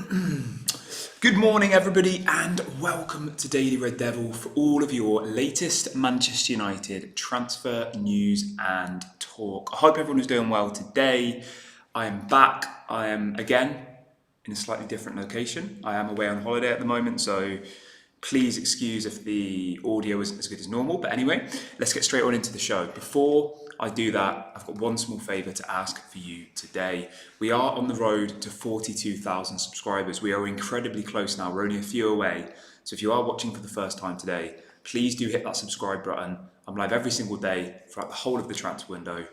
Good morning, everybody, and welcome to Daily Red Devil for all of your latest Manchester United transfer news and talk. I hope everyone is doing well today. I am back. I am again in a slightly different location. I am away on holiday at the moment, so please excuse if the audio isn't as good as normal. But anyway, let's get straight on into the show. Before I do that, I've got one small favour to ask for you today. We are on the road to 42,000 subscribers. We are incredibly close now. We're only a few away. So if you are watching for the first time today, please do hit that subscribe button. I'm live every single day throughout the whole of the transfer window,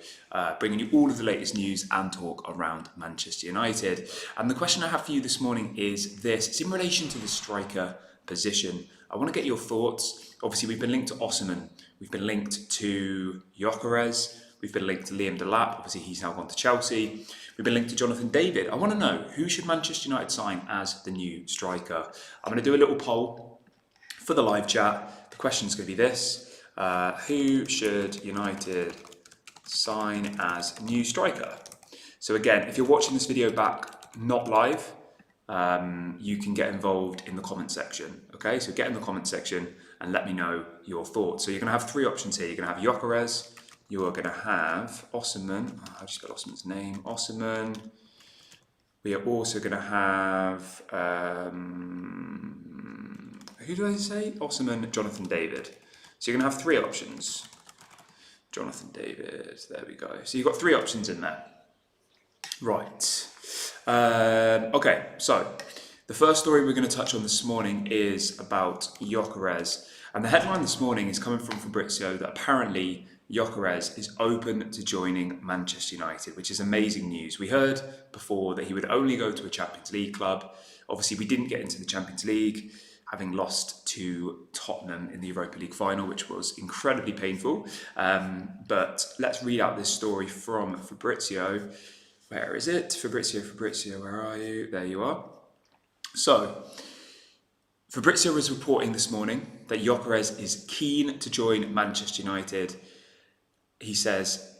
bringing you all of the latest news and talk around Manchester United. And the question I have for you this morning is this. It's in relation to the striker position. I want to get your thoughts. Obviously, we've been linked to Osimhen. We've been linked to Gyokeres. We've been linked to Liam Delap. Obviously, he's now gone to Chelsea. We've been linked to Jonathan David. I want to know, who should Manchester United sign as the new striker? I'm going to do a little poll for the live chat. The question is going to be this. Who should United sign as new striker? So again, if you're watching this video back, not live, you can get involved in the comment section. Okay, so get in the comment section and let me know your thoughts. So you're going to have three options here. You're going to have Gyokeres, you are going to have Osimhen. How do you spell Osimhen's name? Osimhen. We are also going to have who did I say? Osimhen, Jonathan David. So you're going to have three options. Jonathan David. There we go. So you've got three options in there. Right. Okay, so the first story we're going to touch on this morning is about Gyokeres. And the headline this morning is coming from Fabrizio that apparently Gyokeres is open to joining Manchester United, which is amazing news. We heard before that he would only go to a Champions League club. Obviously, we didn't get into the Champions League, having lost to Tottenham in the Europa League final, which was incredibly painful. But let's read out this story from Fabrizio. Where is it? Fabrizio, where are you? There you are. So, Fabrizio was reporting this morning that Gyokeres is keen to join Manchester United. He says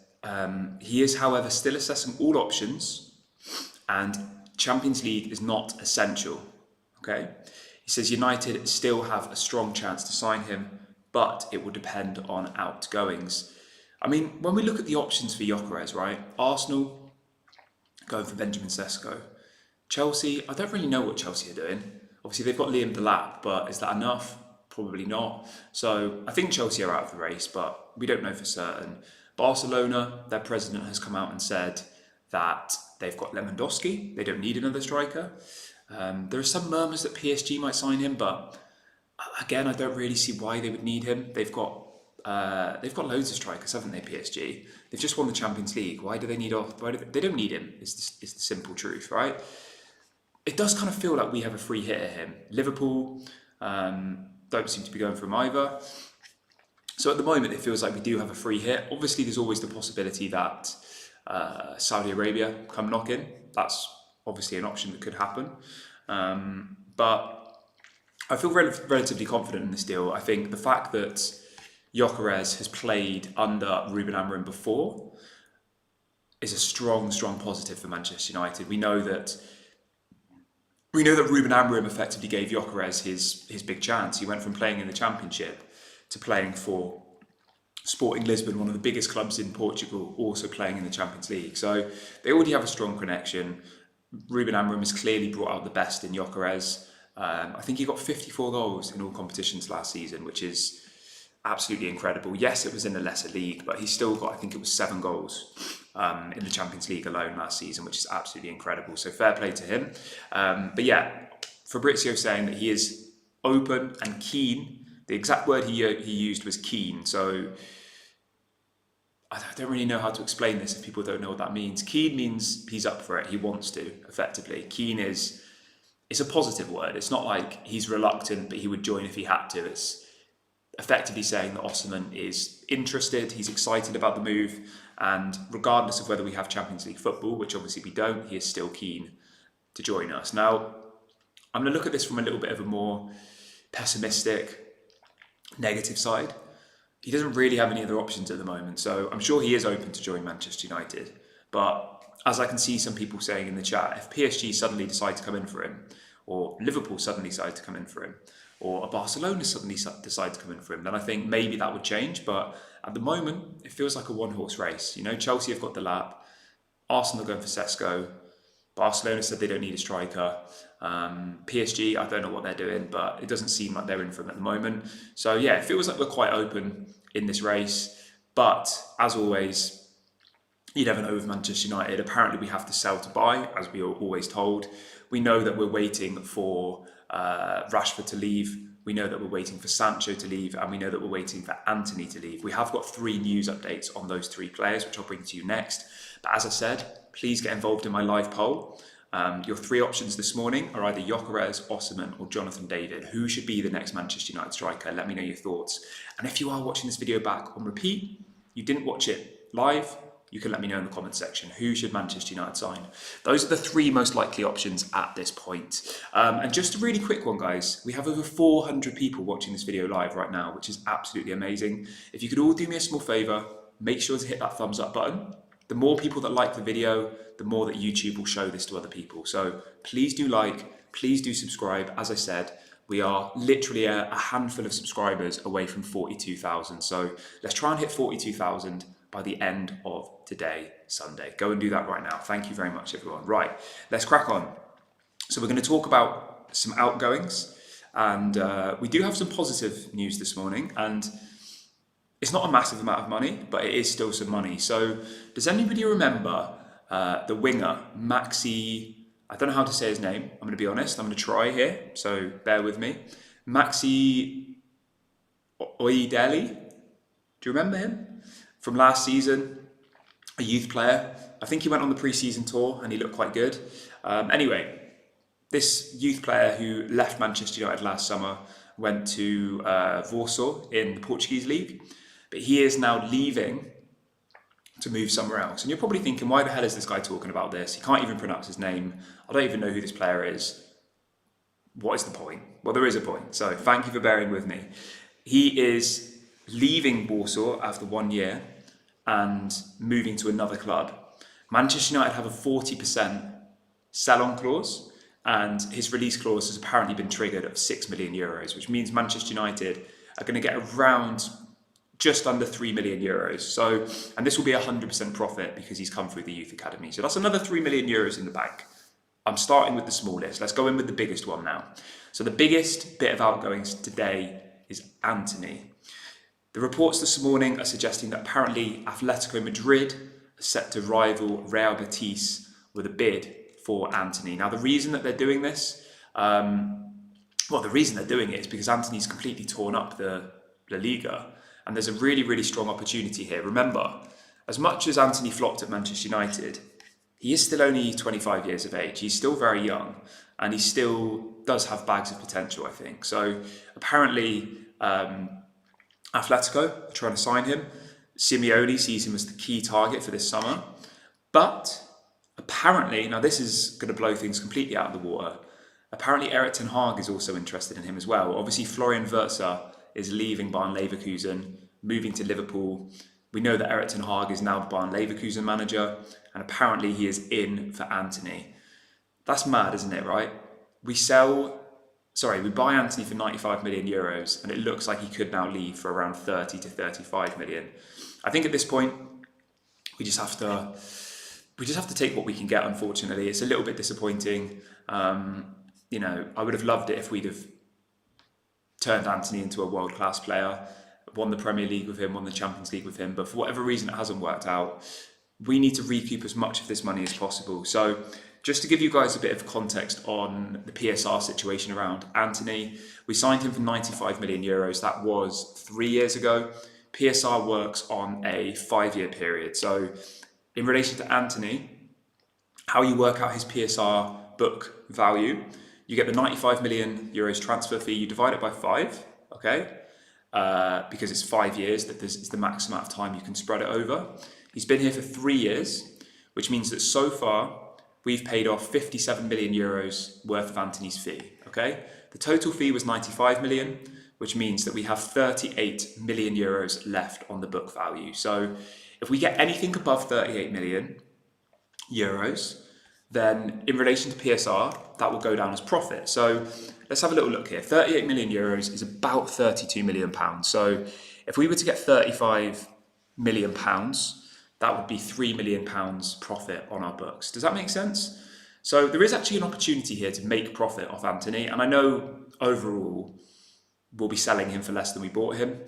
he is, however, still assessing all options and Champions League is not essential. Okay? He says United still have a strong chance to sign him, but it will depend on outgoings. I mean, when we look at the options for Gyokeres, right? Arsenal going for Benjamin Sesko. Chelsea, I don't really know what Chelsea are doing. Obviously, they've got Liam Delap, but is that enough? Probably not. So I think Chelsea are out of the race, but we don't know for certain. Barcelona, their president has come out and said that they've got Lewandowski. They don't need another striker. There are some murmurs that PSG might sign him, but again, I don't really see why they would need him. They've got loads of strikers, haven't they? PSG. They've just won the Champions League. Why do they need? They don't need him. Is the simple truth, right? It does kind of feel like we have a free hit at him. Liverpool don't seem to be going for him either. So at the moment, it feels like we do have a free hit. Obviously, there's always the possibility that Saudi Arabia come knocking. That's obviously an option that could happen. But I feel relatively confident in this deal. I think the fact that Gyokeres has played under Ruben Amorim before is a strong positive for Manchester United. We know that Ruben Amorim effectively gave Gyokeres his big chance. He went from playing in the Championship to playing for Sporting Lisbon, one of the biggest clubs in Portugal, also playing in the Champions League. So they already have a strong connection. Ruben Amorim has clearly brought out the best in Gyokeres. I think he got 54 goals in all competitions last season, which is absolutely incredible. Yes, it was in a lesser league, but he still got, I think it was 7 goals in the Champions League alone last season, which is absolutely incredible. So fair play to him. But yeah, Fabrizio saying that he is open and keen. The exact word he used was keen. So I don't really know how to explain this if people don't know what that means. Keen means he's up for it. He wants to, effectively. Keen it's a positive word. It's not like he's reluctant, but he would join if he had to. It's effectively saying that Osimhen is interested, he's excited about the move, and regardless of whether we have Champions League football, which obviously we don't, he is still keen to join us. Now, I'm going to look at this from a little bit of a more pessimistic, negative side. He doesn't really have any other options at the moment, so I'm sure he is open to join Manchester United, but as I can see some people saying in the chat, if PSG suddenly decide to come in for him, or Liverpool suddenly decide to come in for him, or a Barcelona suddenly decide to come in for him, then I think maybe that would change. But at the moment, it feels like a one-horse race. You know, Chelsea have got the lap, Arsenal are going for Sesko, Barcelona said they don't need a striker. PSG, I don't know what they're doing, but it doesn't seem like they're in for him at the moment. So yeah, it feels like we're quite open in this race. But as always, you never know with Manchester United. Apparently we have to sell to buy, as we are always told. We know that we're waiting for Rashford to leave. We know that we're waiting for Sancho to leave, and we know that we're waiting for Antony to leave. We have got 3 news updates on those 3 players, which I'll bring to you next. But as I said, please get involved in my live poll. Your 3 options this morning are either Gyokeres, Osimhen, or Jonathan David. Who should be the next Manchester United striker? Let me know your thoughts. And if you are watching this video back on repeat, you didn't watch it live, you can let me know in the comments section. Who should Manchester United sign? Those are the 3 most likely options at this point. And just a really quick one, guys. We have over 400 people watching this video live right now, which is absolutely amazing. If you could all do me a small favor, make sure to hit that thumbs up button. The more people that like the video, the more that YouTube will show this to other people. So please do like, please do subscribe. As I said, we are literally a handful of subscribers away from 42,000. So let's try and hit 42,000 by the end of today, Sunday. Go and do that right now. Thank you very much, everyone. Right, let's crack on. So we're going to talk about some outgoings, and we do have some positive news this morning, and it's not a massive amount of money, but it is still some money. So does anybody remember the winger, Maxi, I don't know how to say his name, I'm going to be honest, I'm going to try here, so bear with me. Maxi Oyedele, do you remember him? From last season, a youth player. I think he went on the pre-season tour and he looked quite good. Anyway, this youth player who left Manchester United last summer went to Warsaw in the Portuguese league, but he is now leaving to move somewhere else. And you're probably thinking, why the hell is this guy talking about this? He can't even pronounce his name. I don't even know who this player is. What is the point? Well, there is a point. So thank you for bearing with me. He is leaving Warsaw after 1 year and moving to another club. Manchester United have a 40% sell-on clause, and his release clause has apparently been triggered of €6 million, which means Manchester United are going to get around just under €3 million. So, and this will be 100% profit because he's come through the youth academy. So that's another €3 million in the bank. I'm starting with the smallest. Let's go in with the biggest one now. So the biggest bit of outgoings today is Antony. The reports this morning are suggesting that apparently Atletico Madrid are set to rival Real Betis with a bid for Antony. Now, the reason that they're doing this, the reason they're doing it is because Antony's completely torn up the La Liga, and there's a really, really strong opportunity here. Remember, as much as Antony flopped at Manchester United, he is still only 25 years of age. He's still very young, and he still does have bags of potential, I think. So apparently, Atletico are trying to sign him. Simeone sees him as the key target for this summer. But apparently, now this is going to blow things completely out of the water, apparently Erik ten Hag is also interested in him as well. Obviously, Florian Wirtz is leaving Bayern Leverkusen, moving to Liverpool. We know that Erik ten Hag is now the Bayern Leverkusen manager, and apparently he is in for Antony. That's mad, isn't it, right? We buy Antony for €95 million, and it looks like he could now leave for around 30 to 35 million. I think at this point, we just have to take what we can get, unfortunately. It's a little bit disappointing. I would have loved it if we'd have turned Antony into a world-class player, won the Premier League with him, won the Champions League with him, but for whatever reason, it hasn't worked out. We need to recoup as much of this money as possible. So just to give you guys a bit of context on the PSR situation around Antony, we signed him for €95 million. That was 3 years ago. PSR works on a 5-year period. So in relation to Antony, how you work out his PSR book value, you get the €95 million transfer fee, you divide it by 5, okay? Because it's 5 years, that is the max amount of time you can spread it over. He's been here for 3 years, which means that so far, we've paid off €57 million worth of Antony's fee, okay? The total fee was 95 million, which means that we have 38 million euros left on the book value. So if we get anything above 38 million, euros, then in relation to PSR, that will go down as profit. So let's have a little look here. 38 million euros is about 32 million pounds. So if we were to get 35 million pounds, that would be 3 million pounds profit on our books. Does that make sense? So there is actually an opportunity here to make profit off Antony. And I know overall we'll be selling him for less than we bought him.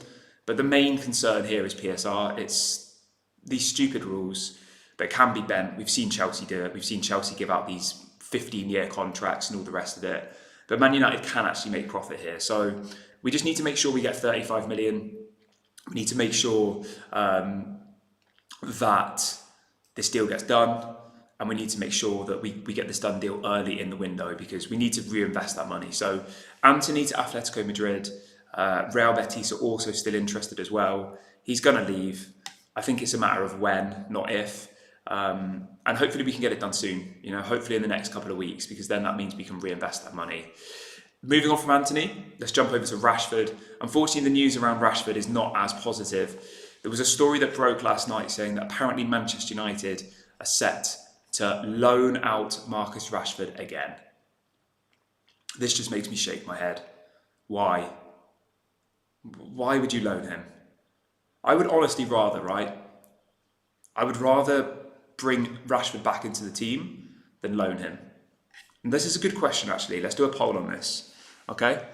But the main concern here is PSR. It's these stupid rules, but it can be bent. We've seen Chelsea do it. We've seen Chelsea give out these 15-year contracts and all the rest of it. But Man United can actually make profit here. So we just need to make sure we get 35 million. We need to make sure that this deal gets done. And we need to make sure that we get this done deal early in the window because we need to reinvest that money. So Antony to Atletico Madrid, Real Betis are also still interested as well. He's going to leave. I think it's a matter of when, not if. And hopefully we can get it done soon, hopefully in the next couple of weeks, because then that means we can reinvest that money. Moving on from Antony, let's jump over to Rashford. Unfortunately, the news around Rashford is not as positive. There was a story that broke last night saying that apparently Manchester United are set to loan out Marcus Rashford again. This just makes me shake my head. Why? Why would you loan him? I would honestly rather, I would rather bring Rashford back into the team than loan him. And this is a good question, actually. Let's do a poll on this, okay?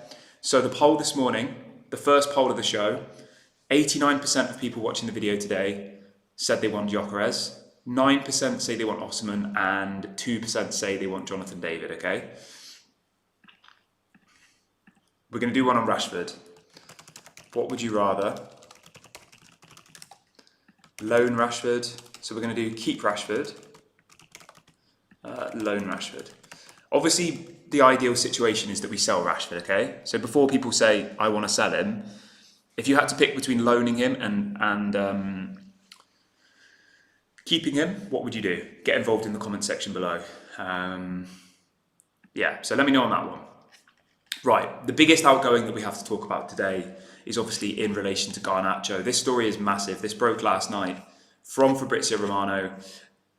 So the poll this morning, the first poll of the show, 89% of people watching the video today said they want Gyokeres, 9% say they want Osimhen, and 2% say they want Jonathan David, okay? We're going to do one on Rashford. What would you rather? Loan Rashford. So we're going to do keep Rashford, loan Rashford. Obviously, the ideal situation is that we sell Rashford, okay? So before people say, I want to sell him, if you had to pick between loaning him and keeping him, what would you do? Get involved in the comment section below. So let me know on that one. Right, the biggest outgoing that we have to talk about today is obviously in relation to Garnacho. This story is massive. This broke last night from Fabrizio Romano.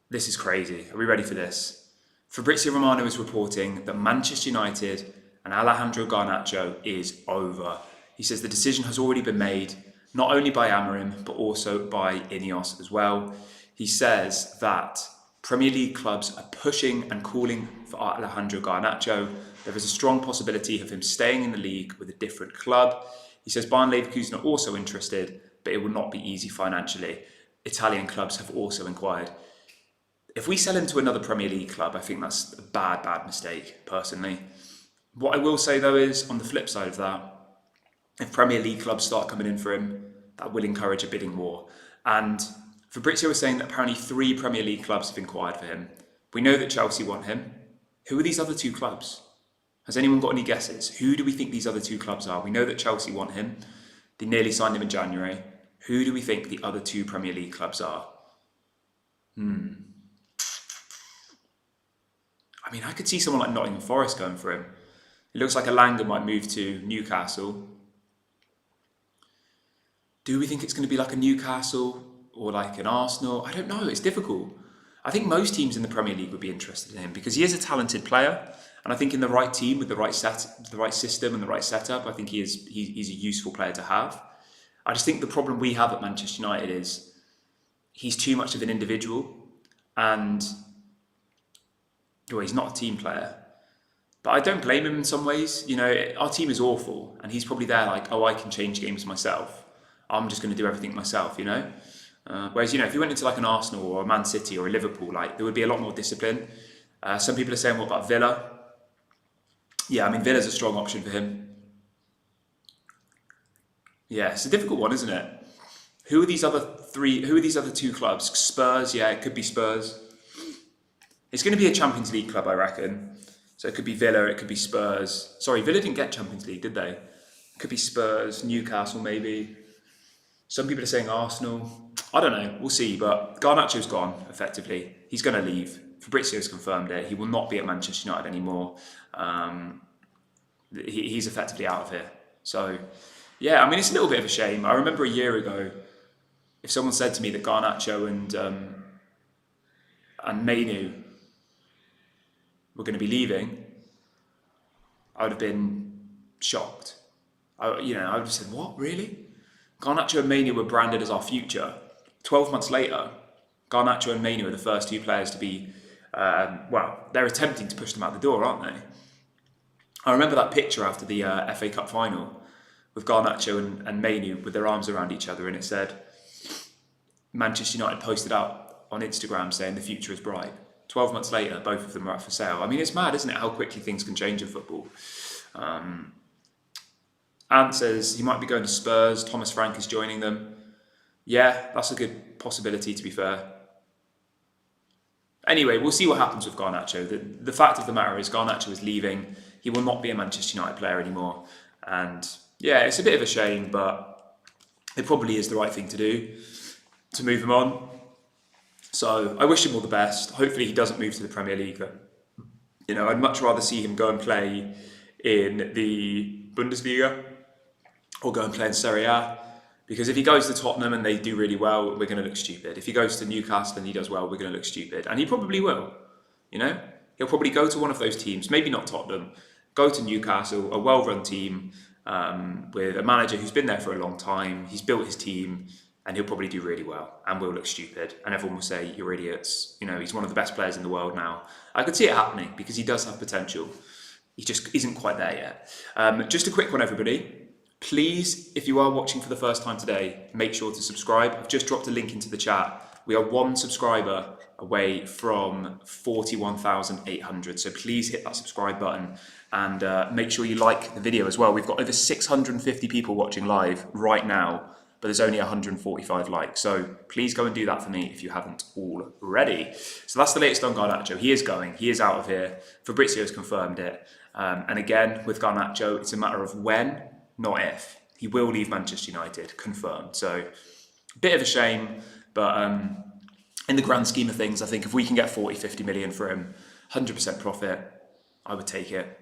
This is crazy. Are we ready for this? Fabrizio Romano is reporting that Manchester United and Alejandro Garnacho is over. He says the decision has already been made, not only by Amorim, but also by Ineos as well. He says that Premier League clubs are pushing and calling for Alejandro Garnacho. There is a strong possibility of him staying in the league with a different club. He says Bayern Leverkusen are also interested, but it will not be easy financially. Italian clubs have also inquired. If we sell him to another Premier League club, I think that's a bad mistake, personally. What I will say, though, is on the flip side of that, if Premier League clubs start coming in for him, that will encourage a bidding war. And Fabrizio was saying that apparently 3 Premier League clubs have inquired for him. We know that Chelsea want him. Who are these other 2 clubs? Has anyone got any guesses? Who do we think these other 2 clubs are? We know that Chelsea want him. They nearly signed him in January. Who do we think the other 2 Premier League clubs are? I mean, I could see someone like Nottingham Forest going for him. It looks like Elanga might move to Newcastle. Do we think it's going to be like a Newcastle or like an Arsenal? I don't know. It's difficult. I think most teams in the Premier League would be interested in him because he is a talented player. And I think in the right team with the right system and the right setup, I think he's a useful player to have. I just think the problem we have at Manchester United is he's too much of an individual and he's not a team player. But I don't blame him in some ways. Our team is awful and he's probably there like, I can change games myself. I'm just going to do everything myself, Whereas, if you went into like an Arsenal or a Man City or a Liverpool, like there would be a lot more discipline. Some people are saying, what about Villa? Yeah, I mean, Villa's a strong option for him. Yeah, it's a difficult one, isn't it? Who are these other 2 clubs? Spurs, yeah, it could be Spurs. It's going to be a Champions League club, I reckon. So it could be Villa, it could be Spurs. Sorry, Villa didn't get Champions League, did they? It could be Spurs, Newcastle maybe. Some people are saying Arsenal. I don't know, we'll see. But Garnacho's gone, effectively. He's going to leave. Fabrizio's confirmed it. He will not be at Manchester United anymore. He's effectively out of here. So, yeah, I mean, it's a little bit of a shame. I remember a year ago, if someone said to me that Garnacho and and Mainu were going to be leaving, I would have been shocked. I would have said, what, really? Garnacho and Mainu were branded as our future. 12 months later, Garnacho and Mainu are the first two players to be, they're attempting to push them out the door, aren't they? I remember that picture after the FA Cup final with Garnacho and Mainu with their arms around each other, and it said, Manchester United posted out on Instagram saying the future is bright. 12 months later, both of them are up for sale. I mean, it's mad, isn't it, how quickly things can change in football. Ant says he might be going to Spurs. Thomas Frank is joining them. Yeah, that's a good possibility, to be fair. Anyway, we'll see what happens with Garnacho. The fact of the matter is Garnacho is leaving. He will not be a Manchester United player anymore. And yeah, it's a bit of a shame, but it probably is the right thing to do, to move him on. So I wish him all the best. Hopefully he doesn't move to the Premier League. I'd much rather see him go and play in the Bundesliga or go and play in Serie A. Because if he goes to Tottenham and they do really well, we're going to look stupid. If he goes to Newcastle and he does well, we're going to look stupid. And he probably will. He'll probably go to one of those teams, maybe not Tottenham, go to Newcastle, a well-run team with a manager who's been there for a long time. He's built his team. And he'll probably do really well, and we'll look stupid, and everyone will say, you're idiots. He's one of the best players in the world now. I could see it happening, because he does have potential. He just isn't quite there yet. Just a quick one, everybody. Please, if you are watching for the first time today, make sure to subscribe. I've just dropped a link into the chat. We are 1 subscriber away from 41,800. So please hit that subscribe button, and make sure you like the video as well. We've got over 650 people watching live right now, but there's only 145 likes. So please go and do that for me if you haven't already. So that's the latest on Garnacho. He is going. He is out of here. Fabrizio's confirmed it. And again, with Garnacho, it's a matter of when, not if. He will leave Manchester United, confirmed. So a bit of a shame, but in the grand scheme of things, I think if we can get 40, 50 million for him, 100% profit, I would take it.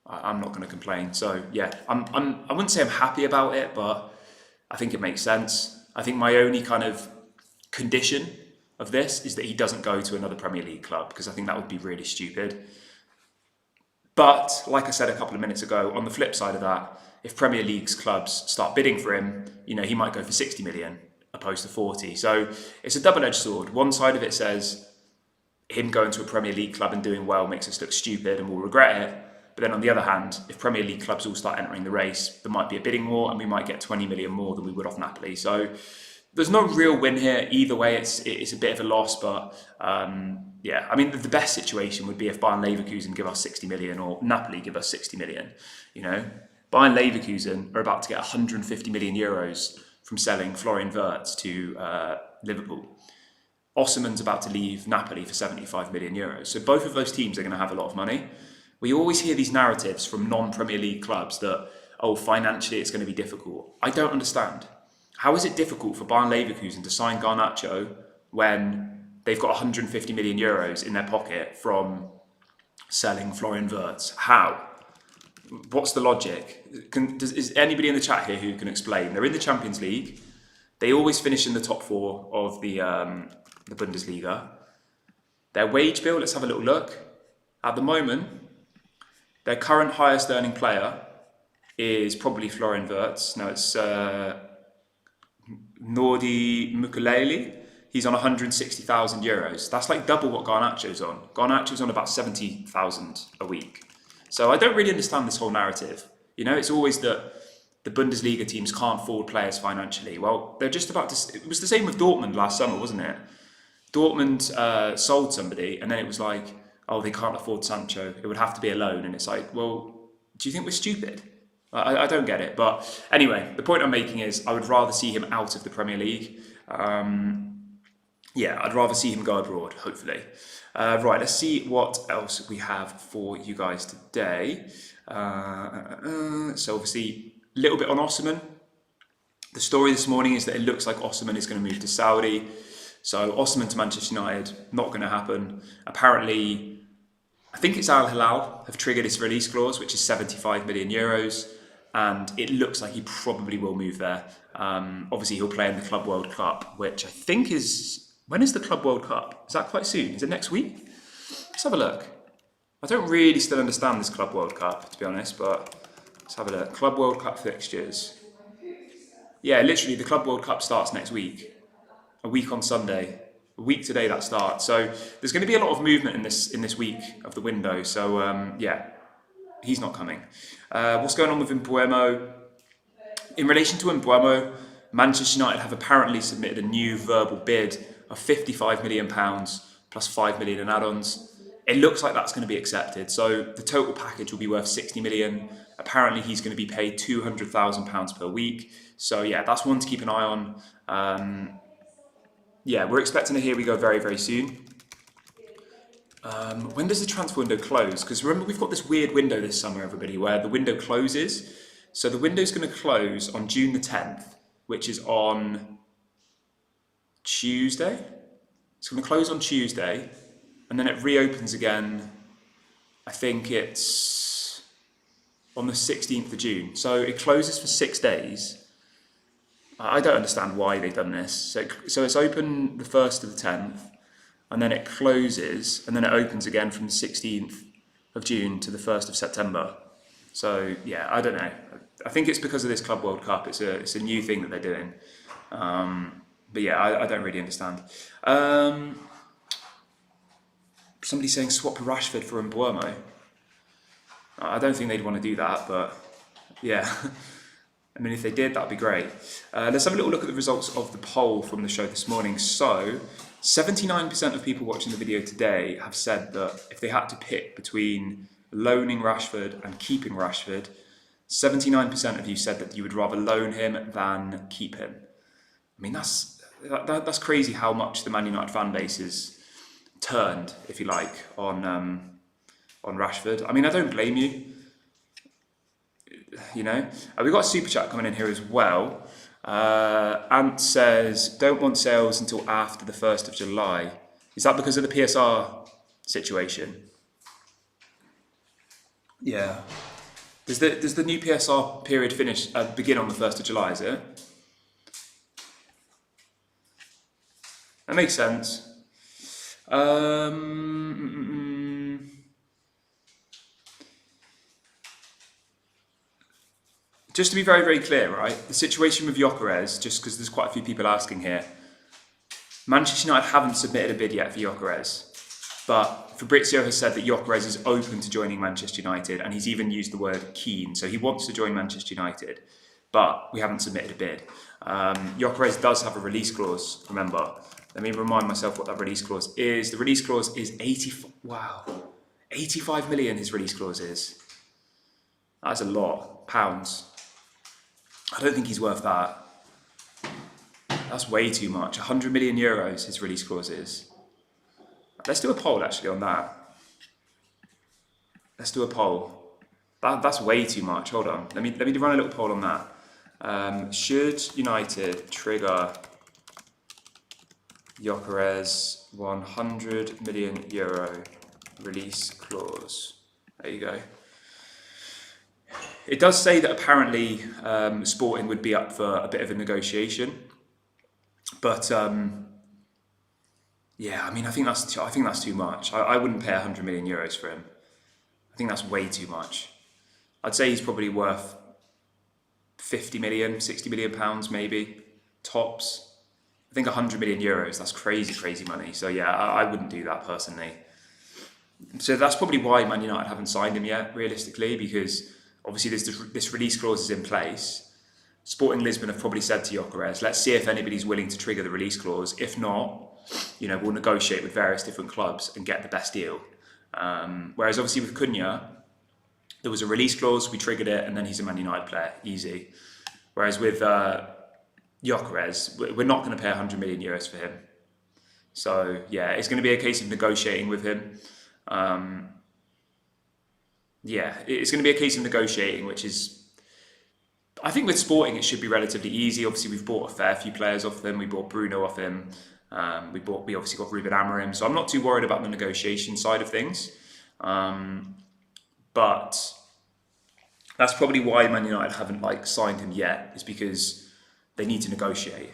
I'm not going to complain. So yeah, I wouldn't say I'm happy about it, but I think it makes sense. I think my only kind of condition of this is that he doesn't go to another Premier League club, because I think that would be really stupid. But like I said a couple of minutes ago, on the flip side of that, if Premier League's clubs start bidding for him, he might go for 60 million opposed to 40. So it's a double-edged sword. One side of it says him going to a Premier League club and doing well makes us look stupid and we'll regret it. But then on the other hand, if Premier League clubs all start entering the race, there might be a bidding war and we might get 20 million more than we would off Napoli. So there's no real win here. Either way, it's a bit of a loss. But yeah, I mean, the best situation would be if Bayern Leverkusen give us 60 million or Napoli give us 60 million. Bayern Leverkusen are about to get 150 million euros from selling Florian Wirtz to Liverpool. Osimhen's about to leave Napoli for 75 million euros. So both of those teams are going to have a lot of money. We always hear these narratives from non-Premier League clubs that, financially it's going to be difficult. I don't understand. How is it difficult for Bayern Leverkusen to sign Garnacho when they've got 150 million euros in their pocket from selling Florian Wirtz? How? What's the logic? Is anybody in the chat here who can explain? They're in the Champions League. They always finish in the top 4 of the Bundesliga. Their wage bill, let's have a little look. At the moment, their current highest earning player is probably Florian Wirtz. Now it's Nordi Mukulele. He's on 160,000 euros. That's like double what Garnacho's on. Garnacho's on about 70,000 a week. So I don't really understand this whole narrative. It's always that the Bundesliga teams can't afford players financially. Well, they're just about to... It was the same with Dortmund last summer, wasn't it? Dortmund sold somebody and then it was like, they can't afford Sancho. It would have to be a loan. And it's like, well, do you think we're stupid? I don't get it. But anyway, the point I'm making is I would rather see him out of the Premier League. Yeah, I'd rather see him go abroad, hopefully. Right, let's see what else we have for you guys today. So obviously, a little bit on Osimhen. The story this morning is that it looks like Osimhen is going to move to Saudi. So Osimhen to Manchester United, not going to happen. Apparently, I think it's Al Hilal have triggered his release clause, which is 75 million euros. And it looks like he probably will move there. Obviously, he'll play in the Club World Cup, which I think is When is the Club World Cup? Is that quite soon? Is it next week? Let's have a look. I don't really still understand this Club World Cup, to be honest, but let's have a look. Club World Cup fixtures. Yeah, literally, the Club World Cup starts next week. A week on Sunday. A week today that starts. So there's going to be a lot of movement in this week of the window. So yeah, he's not coming. What's going on with Mbuemo? In relation to Mbuemo, Manchester United have apparently submitted a new verbal bid of £55 million plus £5 million in add-ons. It looks like that's going to be accepted. So the total package will be worth £60 million. Apparently he's going to be paid £200,000 per week. So yeah, that's one to keep an eye on. Yeah, we're expecting to hear we go very, very soon. When does the transfer window close? Because remember, we've got this weird window this summer, everybody, where the window closes. So the window's going to close on June the 10th, which is on Tuesday. It's going to close on Tuesday, and then it reopens again. I think it's on the 16th of June. So it closes for 6 days. I don't understand why they've done this. So it's open the 1st to the 10th, and then it closes, and then it opens again from the 16th of June to the 1st of September. So yeah, I don't know. I think it's because of this Club World Cup. It's a new thing that they're doing. But yeah, I don't really understand. Somebody saying swap Rashford for Mbuemo. I don't think they'd want to do that, but yeah. I mean, if they did, that'd be great. Let's have a little look at the results of the poll from the show this morning. So 79% of people watching the video today have said that if they had to pick between loaning Rashford and keeping Rashford, 79% of you said that you would rather loan him than keep him. I mean, that's crazy how much the Man United fan base is turned, if you like, on Rashford. I mean, I don't blame you. You know, we've got a super chat coming in here as well. Ant says, don't want sales until after the 1st of July. Is that because of the PSR situation? Yeah. Does the new PSR period begin on the 1st of July, is it? That makes sense. Just to be very, very clear, right? The situation with Gyokeres, just because there's quite a few people asking here, Manchester United haven't submitted a bid yet for Gyokeres, but Fabrizio has said that Gyokeres is open to joining Manchester United, and he's even used the word keen, so he wants to join Manchester United, but we haven't submitted a bid. Gyokeres does have a release clause, remember. Let me remind myself what that release clause is. The release clause is 85 million his release clause is. That's a lot, pounds. I don't think he's worth that. That's way too much. 100 million euros his release clause is. Let's do a poll actually on that. Let's do a poll. That's way too much. Hold on. Let me run a little poll on that. Should United trigger Gyokeres 100 million euro release clause? There you go. It does say that apparently Sporting would be up for a bit of a negotiation, but yeah, I mean, I think that's too much. I wouldn't pay 100 million euros for him. I think that's way too much. I'd say he's probably worth 50 million, 60 million pounds maybe, tops. I think 100 million euros, that's crazy, crazy money. So yeah, I wouldn't do that personally. So that's probably why Man United haven't signed him yet, realistically, because obviously this release clause is in place. Sporting Lisbon have probably said to Gyokeres, let's see if anybody's willing to trigger the release clause. If not, we'll negotiate with various different clubs and get the best deal. Whereas obviously with Cunha, there was a release clause, we triggered it, and then he's a Man United player, easy. Whereas with Gyokeres, we're not going to pay 100 million euros for him. So yeah, it's going to be a case of negotiating with him. Yeah, it's going to be a case of negotiating, which is, I think with Sporting it should be relatively easy. Obviously we've bought a fair few players off them. We bought Bruno off him. We obviously got Ruben Amorim. So I'm not too worried about the negotiation side of things. But that's probably why Man United haven't signed him yet, is because they need to negotiate,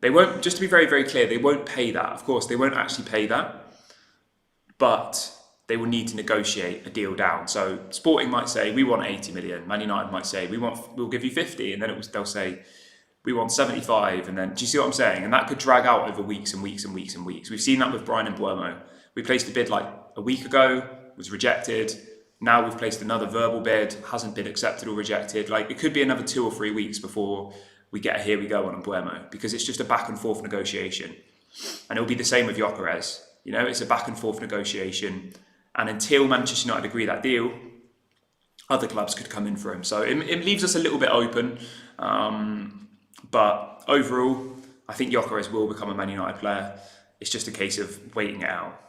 They won't, just to be very, very clear, they won't pay that. Of course, they won't actually pay that, but they will need to negotiate a deal down. So Sporting might say, we want 80 million. Man United might say, we'll give you 50. And then they'll say, we want 75. And then, do you see what I'm saying? And that could drag out over weeks and weeks and weeks and weeks. We've seen that with Brian and Buemo. We placed a bid like a week ago, was rejected. Now we've placed another verbal bid, hasn't been accepted or rejected. Like, it could be another 2 or 3 weeks before we get a here we go on Buemo, because it's just a back and forth negotiation. And it'll be the same with Gyokeres. You know, it's a back and forth negotiation. And until Manchester United agree that deal, other clubs could come in for him. So it leaves us a little bit open. But overall, I think Gyokeres will become a Man United player. It's just a case of waiting it out.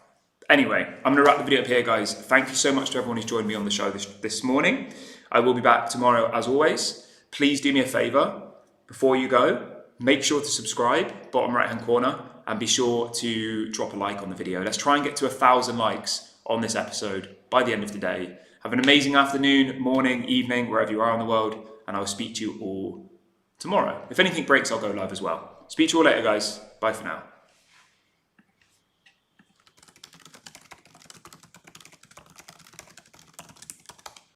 Anyway, I'm going to wrap the video up here, guys. Thank you so much to everyone who's joined me on the show this morning. I will be back tomorrow as always. Please do me a favour. Before you go, make sure to subscribe, bottom right-hand corner, and be sure to drop a like on the video. Let's try and get to 1,000 likes on this episode by the end of today. Have an amazing afternoon, morning, evening, wherever you are in the world, and I will speak to you all tomorrow. If anything breaks, I'll go live as well. Speak to you all later, guys. Bye for now.